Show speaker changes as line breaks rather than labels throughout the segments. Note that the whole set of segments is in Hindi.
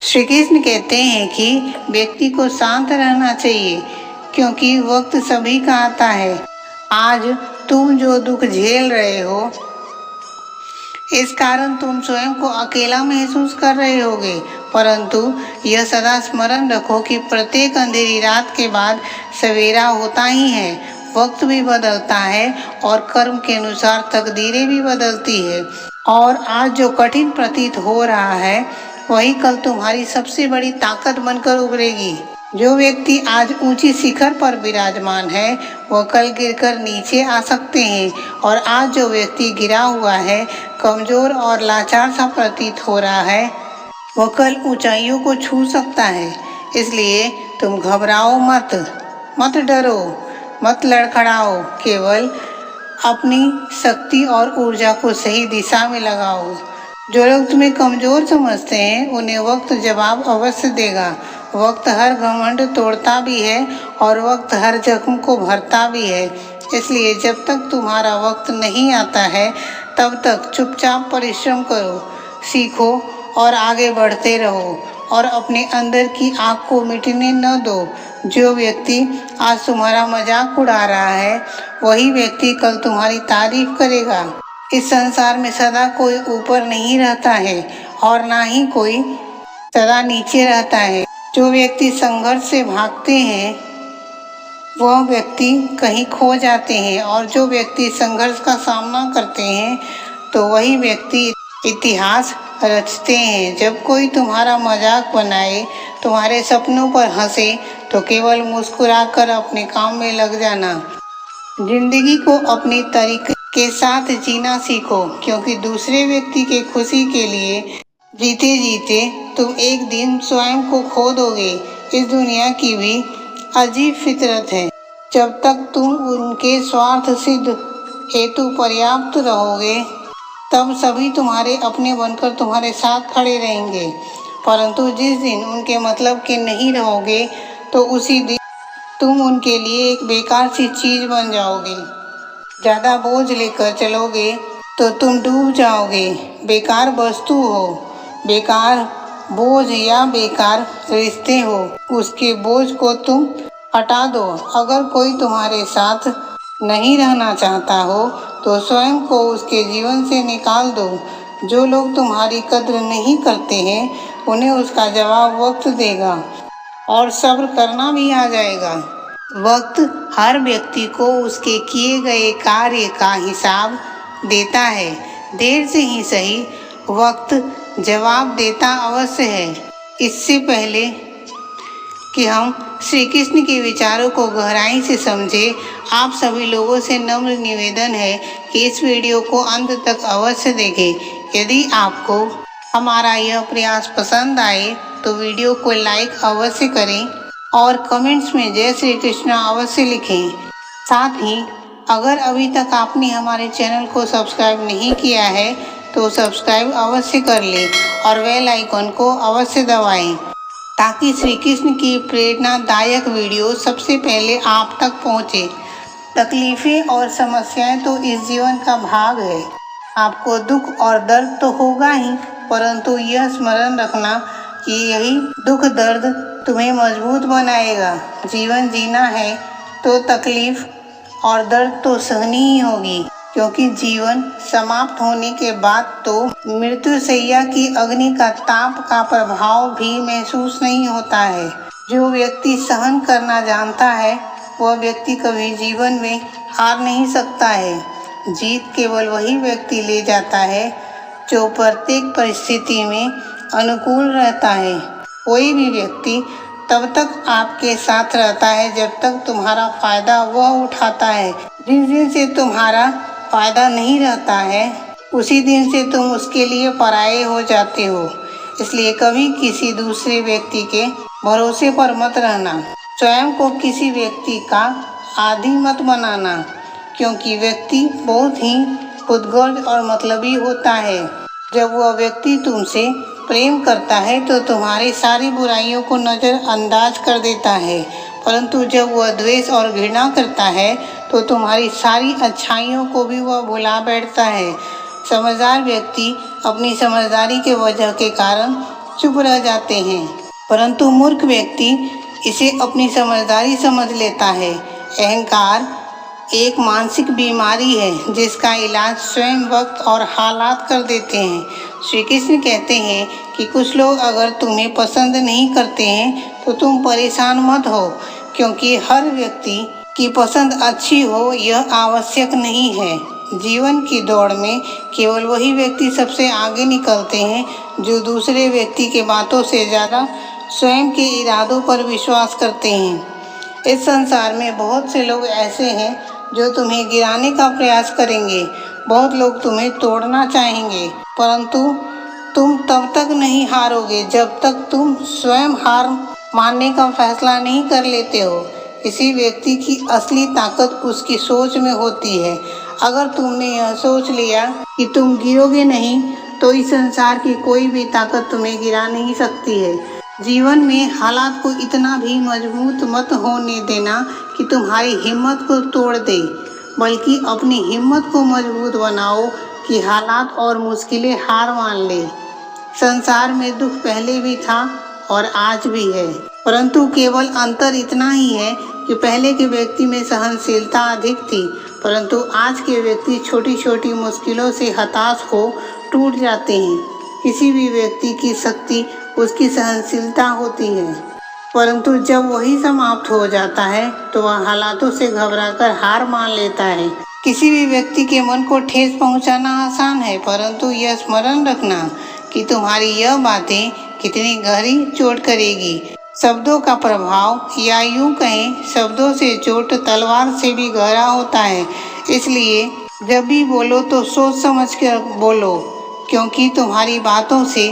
श्री कृष्ण कहते हैं कि व्यक्ति को शांत रहना चाहिए, क्योंकि वक्त सभी का आता है। आज तुम जो दुख झेल रहे हो, इस कारण तुम स्वयं को अकेला महसूस कर रहे होगे, परंतु यह सदा स्मरण रखो कि प्रत्येक अंधेरी रात के बाद सवेरा होता ही है। वक्त भी बदलता है और कर्म के अनुसार तकदीरें भी बदलती है, और आज जो कठिन प्रतीत हो रहा है वही कल तुम्हारी सबसे बड़ी ताकत बनकर उभरेगी। जो व्यक्ति आज ऊंची शिखर पर विराजमान है वह कल गिरकर नीचे आ सकते हैं, और आज जो व्यक्ति गिरा हुआ है, कमजोर और लाचार सा प्रतीत हो रहा है, वह कल ऊंचाइयों को छू सकता है। इसलिए तुम घबराओ मत डरो, मत लड़खड़ाओ, केवल अपनी शक्ति और ऊर्जा को सही दिशा में लगाओ। जो लोग तुम्हें कमजोर समझते हैं उन्हें वक्त जवाब अवश्य देगा। वक्त हर घमंड तोड़ता भी है और वक्त हर जख्म को भरता भी है। इसलिए जब तक तुम्हारा वक्त नहीं आता है तब तक चुपचाप परिश्रम करो, सीखो और आगे बढ़ते रहो, और अपने अंदर की आग को मिटने न दो। जो व्यक्ति आज तुम्हारा मजाक उड़ा रहा है वही व्यक्ति कल तुम्हारी तारीफ करेगा। इस संसार में सदा कोई ऊपर नहीं रहता है और ना ही कोई सदा नीचे रहता है। जो व्यक्ति संघर्ष से भागते हैं वह व्यक्ति कहीं खो जाते हैं, और जो व्यक्ति संघर्ष का सामना करते हैं तो वही व्यक्ति इतिहास रचते हैं। जब कोई तुम्हारा मजाक बनाए, तुम्हारे सपनों पर हंसे, तो केवल मुस्कुराकर अपने काम में लग जाना। जिंदगी को अपने तरीके के साथ जीना सीखो, क्योंकि दूसरे व्यक्ति के खुशी के लिए जीते जीते तुम एक दिन स्वयं को खो दोगे। इस दुनिया की भी अजीब फितरत है। जब तक तुम उनके स्वार्थ सिद्ध हेतु पर्याप्त रहोगे तब सभी तुम्हारे अपने बनकर तुम्हारे साथ खड़े रहेंगे, परंतु जिस दिन उनके मतलब के नहीं रहोगे तो उसी दिन तुम उनके लिए एक बेकार सी चीज बन जाओगे। ज़्यादा बोझ लेकर चलोगे तो तुम डूब जाओगे। बेकार वस्तु हो, बेकार बोझ या बेकार रिश्ते हो, उसके बोझ को तुम हटा दो। अगर कोई तुम्हारे साथ नहीं रहना चाहता हो तो स्वयं को उसके जीवन से निकाल दो। जो लोग तुम्हारी कद्र नहीं करते हैं उन्हें उसका जवाब वक्त देगा, और सब्र करना भी आ जाएगा। वक्त हर व्यक्ति को उसके किए गए कार्य का हिसाब देता है। देर से ही सही, वक्त जवाब देता अवश्य है। इससे पहले कि हम श्री कृष्ण के विचारों को गहराई से समझें, आप सभी लोगों से नम्र निवेदन है कि इस वीडियो को अंत तक अवश्य देखें। यदि आपको हमारा यह प्रयास पसंद आए तो वीडियो को लाइक अवश्य करें और कमेंट्स में जय श्री कृष्ण अवश्य लिखें। साथ ही अगर अभी तक आपने हमारे चैनल को सब्सक्राइब नहीं किया है तो सब्सक्राइब अवश्य कर लें और बेल आइकन को अवश्य दबाएं, ताकि श्री कृष्ण की प्रेरणादायक वीडियो सबसे पहले आप तक पहुंचे। तकलीफ़ें और समस्याएं तो इस जीवन का भाग है। आपको दुख और दर्द तो होगा ही, परंतु यह स्मरण रखना कि यही दुख दर्द तुम्हें मजबूत बनाएगा। जीवन जीना है तो तकलीफ और दर्द तो सहनी ही होगी, क्योंकि जीवन समाप्त होने के बाद तो मृत्युशैया की अग्नि का ताप का प्रभाव भी महसूस नहीं होता है। जो व्यक्ति सहन करना जानता है वह व्यक्ति कभी जीवन में हार नहीं सकता है। जीत केवल वही व्यक्ति ले जाता है जो प्रत्येक परिस्थिति में अनुकूल रहता है। कोई भी व्यक्ति तब तक आपके साथ रहता है जब तक तुम्हारा फायदा वह उठाता है। जिस दिन से तुम्हारा फायदा नहीं रहता है उसी दिन से तुम उसके लिए पराये हो जाते हो। इसलिए कभी किसी दूसरे व्यक्ति के भरोसे पर मत रहना। स्वयं को किसी व्यक्ति का आदी मत बनाना, क्योंकि व्यक्ति बहुत ही खुदगर्ज और मतलबी होता है। जब वह व्यक्ति तुमसे प्रेम करता है तो तुम्हारी सारी बुराइयों को नज़रअंदाज कर देता है, परंतु जब वह द्वेष और घृणा करता है तो तुम्हारी सारी अच्छाइयों को भी वह भुला बैठता है। समझदार व्यक्ति अपनी समझदारी के वजह के कारण चुप रह जाते हैं। परंतु मूर्ख व्यक्ति इसे अपनी समझदारी समझ लेता है। अहंकार एक मानसिक बीमारी है जिसका इलाज स्वयं वक्त और हालात कर देते हैं। श्री कृष्ण कहते हैं कि कुछ लोग अगर तुम्हें पसंद नहीं करते हैं तो तुम परेशान मत हो, क्योंकि हर व्यक्ति की पसंद अच्छी हो यह आवश्यक नहीं है। जीवन की दौड़ में केवल वही व्यक्ति सबसे आगे निकलते हैं जो दूसरे व्यक्ति के बातों से ज़्यादा स्वयं के इरादों पर विश्वास करते हैं। इस संसार में बहुत से लोग ऐसे हैं जो तुम्हें गिराने का प्रयास करेंगे। बहुत लोग तुम्हें तोड़ना चाहेंगे, परंतु तुम तब तक नहीं हारोगे जब तक तुम स्वयं हार मानने का फैसला नहीं कर लेते हो। किसी व्यक्ति की असली ताकत उसकी सोच में होती है। अगर तुमने यह सोच लिया कि तुम गिरोगे नहीं तो इस संसार की कोई भी ताकत तुम्हें गिरा नहीं सकती है। जीवन में हालात को इतना भी मजबूत मत होने देना कि तुम्हारी हिम्मत को तोड़ दे, बल्कि अपनी हिम्मत को मजबूत बनाओ कि हालात और मुश्किलें हार मान ले। संसार में दुख पहले भी था और आज भी है, परंतु केवल अंतर इतना ही है कि पहले के व्यक्ति में सहनशीलता अधिक थी, परंतु आज के व्यक्ति छोटी छोटी मुश्किलों से हताश हो टूट जाते हैं। किसी भी व्यक्ति की शक्ति उसकी सहनशीलता होती है, परंतु जब वही समाप्त हो जाता है तो वह हालातों से घबराकर हार मान लेता है। किसी भी व्यक्ति के मन को ठेस पहुंचाना आसान है, परंतु यह स्मरण रखना कि तुम्हारी यह बातें कितनी गहरी चोट करेगी। शब्दों का प्रभाव, या यूं कहें शब्दों से चोट तलवार से भी गहरा होता है। इसलिए जब भी बोलो तो सोच समझ कर बोलो, क्योंकि तुम्हारी बातों से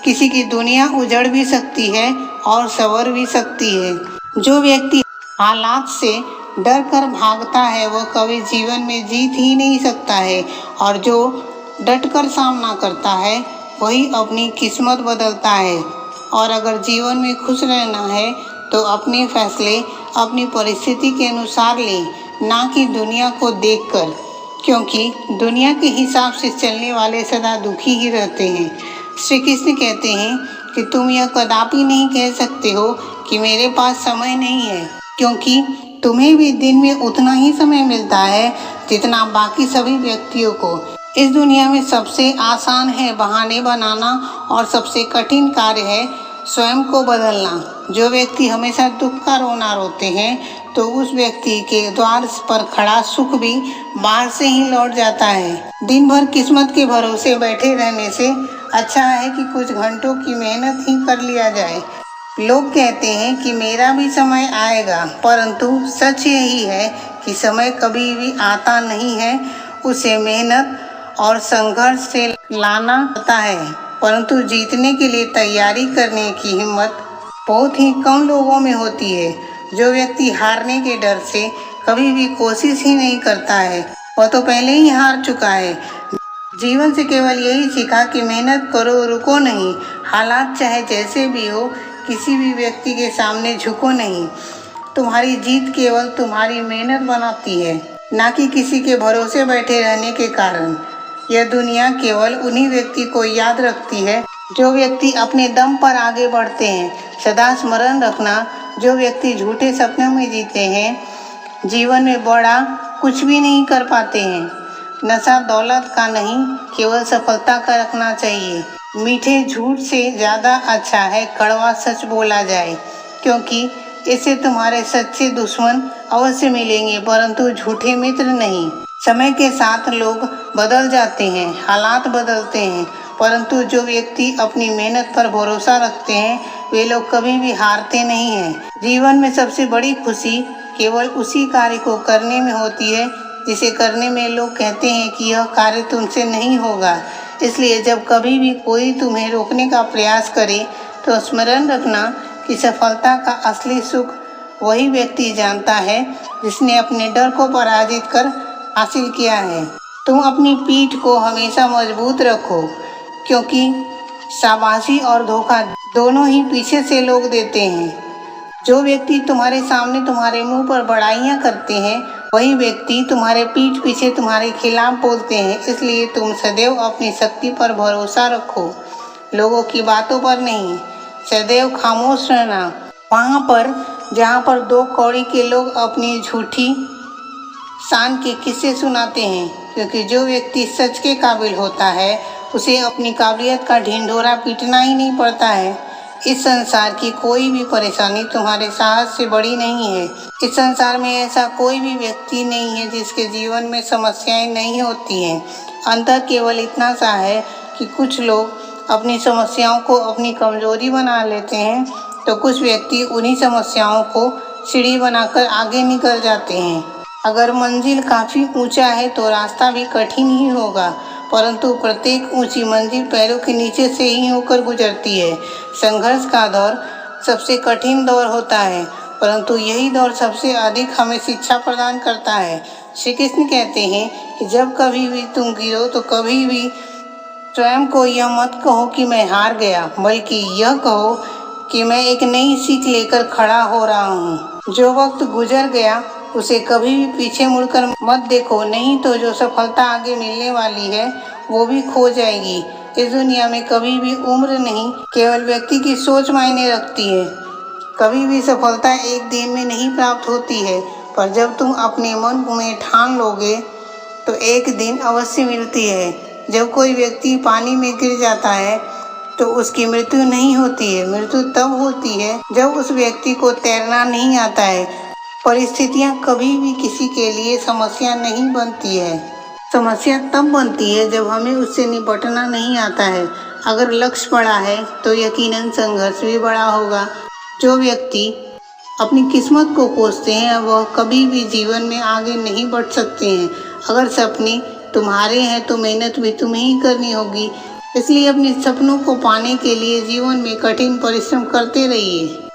किसी की दुनिया उजड़ भी सकती है और संवर भी सकती है। जो व्यक्ति हालात से डर कर भागता है वह कभी जीवन में जीत ही नहीं सकता है, और जो डट कर सामना करता है वही अपनी किस्मत बदलता है। और अगर जीवन में खुश रहना है तो अपने फैसले अपनी परिस्थिति के अनुसार लें, ना कि दुनिया को देखकर, क्योंकि दुनिया के हिसाब से चलने वाले सदा दुखी ही रहते हैं। श्री कृष्ण कहते हैं कि तुम यह कदापि नहीं कह सकते हो कि मेरे पास समय नहीं है, क्योंकि तुम्हें भी दिन में उतना ही समय मिलता है जितना बाकी सभी व्यक्तियों को। इस दुनिया में सबसे आसान है बहाने बनाना और सबसे कठिन कार्य है स्वयं को बदलना। जो व्यक्ति हमेशा दुख का रोना रोते हैं तो उस व्यक्ति के द्वार पर खड़ा सुख भी बाहर से ही लौट जाता है। दिन भर किस्मत के भरोसे बैठे रहने से अच्छा है कि कुछ घंटों की मेहनत ही कर लिया जाए। लोग कहते हैं कि मेरा भी समय आएगा, परंतु सच यही है कि समय कभी भी आता नहीं है, उसे मेहनत और संघर्ष से लाना पड़ता है। परंतु जीतने के लिए तैयारी करने की हिम्मत बहुत ही कम लोगों में होती है। जो व्यक्ति हारने के डर से कभी भी कोशिश ही नहीं करता है वह तो पहले ही हार चुका है। जीवन से केवल यही सीखा कि मेहनत करो, रुको नहीं। हालात चाहे जैसे भी हो, किसी भी व्यक्ति के सामने झुको नहीं। तुम्हारी जीत केवल तुम्हारी मेहनत बनाती है, ना कि किसी के भरोसे बैठे रहने के कारण। यह दुनिया केवल उन्हीं व्यक्ति को याद रखती है जो व्यक्ति अपने दम पर आगे बढ़ते हैं। सदा स्मरण रखना, जो व्यक्ति झूठे सपनों में जीते हैं जीवन में बड़ा कुछ भी नहीं कर पाते हैं। नशा दौलत का नहीं, केवल सफलता का रखना चाहिए। मीठे झूठ से ज़्यादा अच्छा है कड़वा सच बोला जाए, क्योंकि इससे तुम्हारे सच्चे दुश्मन अवश्य मिलेंगे, परंतु झूठे मित्र नहीं। समय के साथ लोग बदल जाते हैं, हालात बदलते हैं, परंतु जो व्यक्ति अपनी मेहनत पर भरोसा रखते हैं वे लोग कभी भी हारते नहीं हैं। जीवन में सबसे बड़ी खुशी केवल उसी कार्य को करने में होती है जिसे करने में लोग कहते हैं कि यह कार्य तुमसे नहीं होगा। इसलिए जब कभी भी कोई तुम्हें रोकने का प्रयास करे तो स्मरण रखना कि सफलता का असली सुख वही व्यक्ति जानता है जिसने अपने डर को पराजित कर हासिल किया है। तुम अपनी पीठ को हमेशा मजबूत रखो, क्योंकि शाबाशी और धोखा दोनों ही पीछे से लोग देते हैं। जो व्यक्ति तुम्हारे सामने तुम्हारे मुंह पर बड़ाइयाँ करते हैं वही व्यक्ति तुम्हारे पीठ पीछे तुम्हारे खिलाफ बोलते हैं। इसलिए तुम सदैव अपनी शक्ति पर भरोसा रखो। लोगों की बातों पर नहीं, सदैव खामोश रहना। वहाँ पर जहाँ पर दो कौड़ी के लोग अपनी झूठी शान के किस्से सुनाते हैं, क्योंकि जो व्यक्ति सच के काबिल होता है उसे अपनी काबिलियत का ढिंढोरा पीटना ही नहीं पड़ता है। इस संसार की कोई भी परेशानी तुम्हारे साहस से बड़ी नहीं है। इस संसार में ऐसा कोई भी व्यक्ति नहीं है जिसके जीवन में समस्याएं नहीं होती हैं। अंतर केवल इतना सा है कि कुछ लोग अपनी समस्याओं को अपनी कमजोरी बना लेते हैं, तो कुछ व्यक्ति उन्हीं समस्याओं को सीढ़ी बनाकर आगे निकल जाते हैं। अगर मंजिल काफ़ी ऊंचा है तो रास्ता भी कठिन ही होगा, परंतु प्रत्येक ऊंची मंजिल पैरों के नीचे से ही होकर गुजरती है। संघर्ष का दौर सबसे कठिन दौर होता है, परंतु यही दौर सबसे अधिक हमें शिक्षा प्रदान करता है। श्री कृष्ण कहते हैं कि जब कभी भी तुम गिरो तो कभी भी स्वयं को यह मत कहो कि मैं हार गया, बल्कि यह कहो कि मैं एक नई सीख लेकर खड़ा हो रहा हूँ। जो वक्त गुजर गया उसे कभी भी पीछे मुड़कर मत देखो, नहीं तो जो सफलता आगे मिलने वाली है वो भी खो जाएगी। इस दुनिया में कभी भी उम्र नहीं, केवल व्यक्ति की सोच मायने रखती है। कभी भी सफलता एक दिन में नहीं प्राप्त होती है, पर जब तुम अपने मन में ठान लोगे तो एक दिन अवश्य मिलती है। जब कोई व्यक्ति पानी में गिर जाता है तो उसकी मृत्यु नहीं होती है। मृत्यु तब होती है जब उस व्यक्ति को तैरना नहीं आता है। परिस्थितियाँ कभी भी किसी के लिए समस्या नहीं बनती है। समस्या तब बनती है जब हमें उससे निपटना नहीं आता है। अगर लक्ष्य बड़ा है तो यकीनन संघर्ष भी बड़ा होगा। जो व्यक्ति अपनी किस्मत को कोसते हैं वह कभी भी जीवन में आगे नहीं बढ़ सकते हैं। अगर सपने तुम्हारे हैं तो मेहनत भी तुम्हें ही करनी होगी। इसलिए अपने सपनों को पाने के लिए जीवन में कठिन परिश्रम करते रहिए।